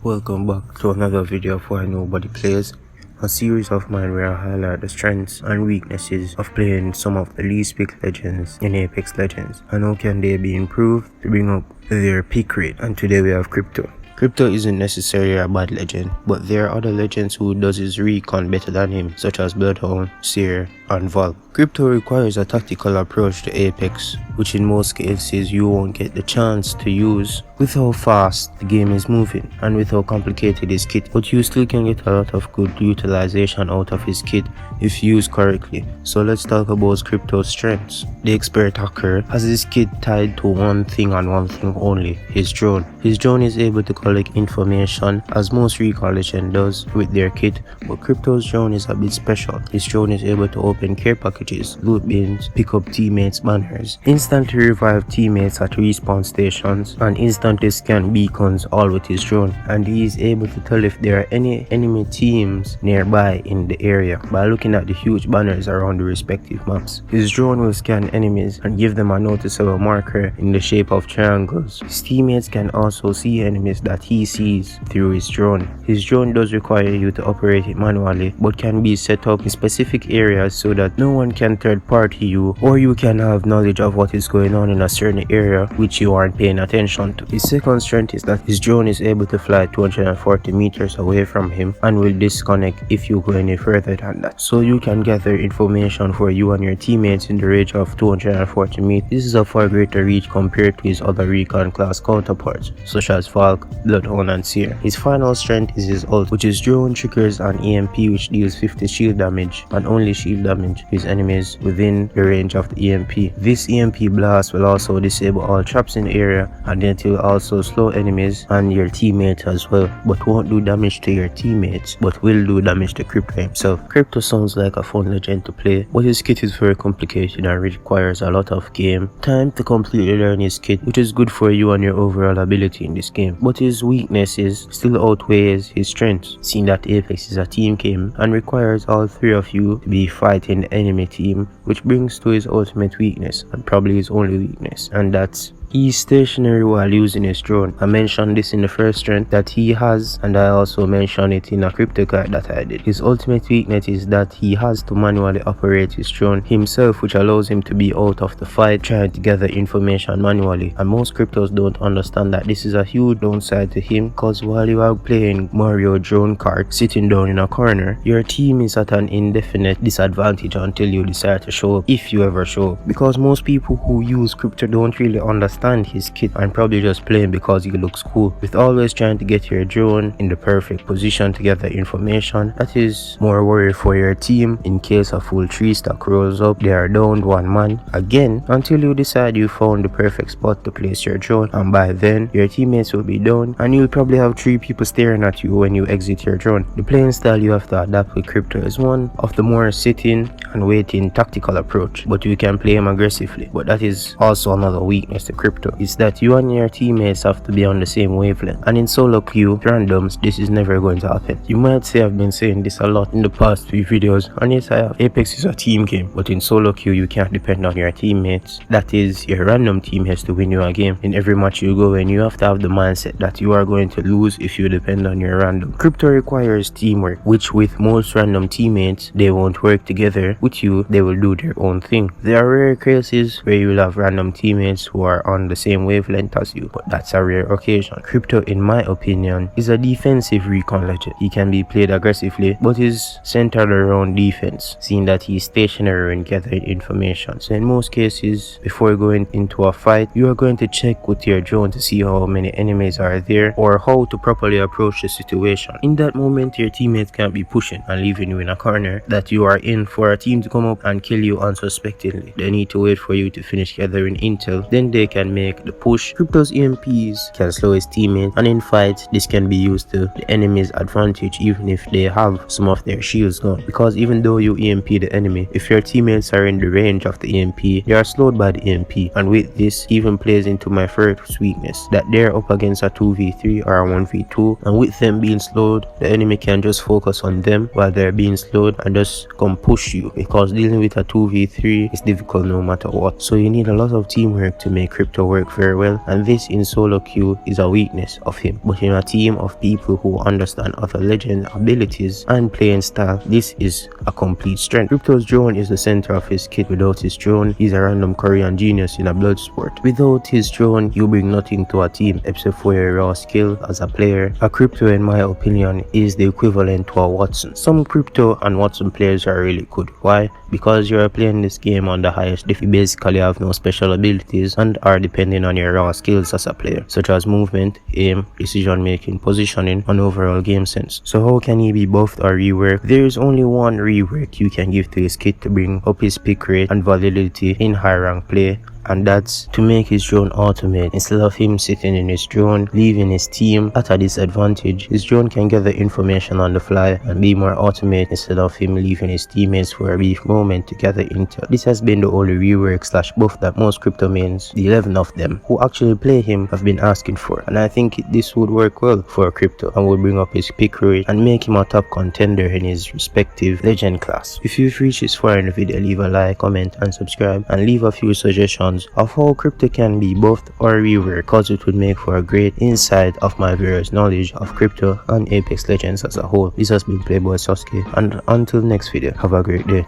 Welcome back to another video of Why Nobody Plays, a series of mine where I highlight the strengths and weaknesses of playing some of the least picked legends in Apex Legends and how can they be improved to bring up their pick rate. And today we have Crypto. Crypto isn't necessarily a bad legend, but there are other legends who does his recon better than him, such as Bloodhound, Seer, and Valk. Crypto requires a tactical approach to Apex, which in most cases you won't get the chance to use with how fast the game is moving and with how complicated his kit, but you still can get a lot of good utilization out of his kit if used correctly. So let's talk about Crypto's strengths. The expert hacker has his kit tied to one thing and one thing only, his drone. His drone is able to collect information as most recon legend does with their kit, but Crypto's drone is a bit special. His drone is able to open care packages, loot bins, pick up teammates' banners, instantly revive teammates at respawn stations, and instantly scan beacons, all with his drone. And he is able to tell if there are any enemy teams nearby in the area by looking at the huge banners around the respective maps. His drone will scan enemies and give them a noticeable marker in the shape of triangles. His teammates can also see enemies that he sees through his drone. His drone does require you to operate it manually, but can be set up in specific areas so that no one can third party you, or you can have knowledge of what is going on in a certain area which you aren't paying attention to. His second strength is that his drone is able to fly 240 meters away from him and will disconnect if you go any further than that. So you can gather information for you and your teammates in the range of 240 meters. This is a far greater reach compared to his other recon class counterparts such as Valk, Bloodhound, and Seer. His final strength is his ult, which is drone triggers an EMP which deals 50 shield damage and only shield damage to his enemies within the range of the EMP. This EMP blast will also disable all traps in the area, and it will also slow enemies and your teammates as well, but won't do damage to your teammates, but will do damage to Crypto himself. Crypto sounds like a fun legend to play, but his kit is very complicated and requires a lot of game time to completely learn his kit, which is good for you and your overall ability in this game. But his weaknesses still outweighs his strengths, seeing that Apex is a team game and requires all three of you to be fighting the enemy team, which brings to his ultimate weakness and probably his only weakness, and that's he's stationary while using his drone. I mentioned this in the first strength that he has, and I also mentioned it in a Crypto guide that I did. His ultimate weakness is that he has to manually operate his drone himself, which allows him to be out of the fight trying to gather information manually, and most Cryptos don't understand that this is a huge downside to him, because while you are playing Mario drone kart sitting down in a corner, your team is at an indefinite disadvantage until you decide to show up, if you ever show up, because most people who use Crypto don't really understand his kit and probably just playing because he looks cool. With always trying to get your drone in the perfect position to gather information, that is more worry for your team in case a full 3 stack rolls up, they are down one man again until you decide you found the perfect spot to place your drone, and by then your teammates will be down and you'll probably have 3 people staring at you when you exit your drone. The playing style you have to adapt with Crypto is one of the more sitting and waiting tactical approach, but you can play him aggressively. But that is also another weakness to Crypto, is that you and your teammates have to be on the same wavelength, and in solo queue randoms this is never going to happen. You might say I've been saying this a lot in the past few videos, and yes I have. Apex is a team game, but in solo queue you can't depend on your teammates. That is, your random team has to win you a game in every match you go in. You have to have the mindset that you are going to lose if you depend on your random. Crypto requires teamwork, which with most random teammates they won't work together with you, they will do their own thing. There are rare cases where you will have random teammates who are on the same wavelength as you, but that's a rare occasion. Crypto, in my opinion, is a defensive recon legend. He can be played aggressively, but is centered around defense, seeing that he's stationary and gathering information. So in most cases, before going into a fight, you are going to check with your drone to see how many enemies are there or how to properly approach the situation. In that moment, your teammates can't be pushing and leaving you in a corner that you are in for a team to come up and kill you unsuspectingly. They need to wait for you to finish gathering intel, then they can make the push. Crypto's EMPs can slow his teammates, and in fights this can be used to the enemy's advantage even if they have some of their shields gone, because even though you EMP the enemy, if your teammates are in the range of the EMP, they are slowed by the EMP. And with this even plays into my first weakness, that they're up against a 2v3 or a 1v2, and with them being slowed, the enemy can just focus on them while they're being slowed and just come push you, because dealing with a 2v3 is difficult no matter what. So you need a lot of teamwork to make Crypto Crypto work very well, and this in solo queue is a weakness of him. But in a team of people who understand other legend abilities and playing style, this is a complete strength. Crypto's drone is the center of his kit. Without his drone, he's a random Korean genius in a blood sport. Without his drone, you bring nothing to a team except for your raw skill as a player. A Crypto, in my opinion, is the equivalent to a Watson. Some Crypto and Watson players are really good. Why? Because you are playing this game on the highest diff. You basically have no special abilities and are depending on your raw skills as a player, such as movement, aim, decision making, positioning, and overall game sense. So how can he be buffed or reworked? There is only one rework you can give to his kit to bring up his pick rate and validity in high rank play, and that's to make his drone automate. Instead of him sitting in his drone, leaving his team at a disadvantage, his drone can gather information on the fly and be more automate instead of him leaving his teammates for a brief moment to gather intel. This has been the only rework slash buff that most Crypto mains, the 11 of them who actually play him, have been asking for, and I think this would work well for Crypto and would bring up his pick rate and make him a top contender in his respective legend class. If you've reached this far in the video, leave a like, comment, and subscribe, and leave a few suggestions of how Crypto can be buffed or reworked, cause it would make for a great insight of my viewers' knowledge of Crypto and Apex Legends as a whole. This has been Playboy Sasuke, and until next video, have a great day.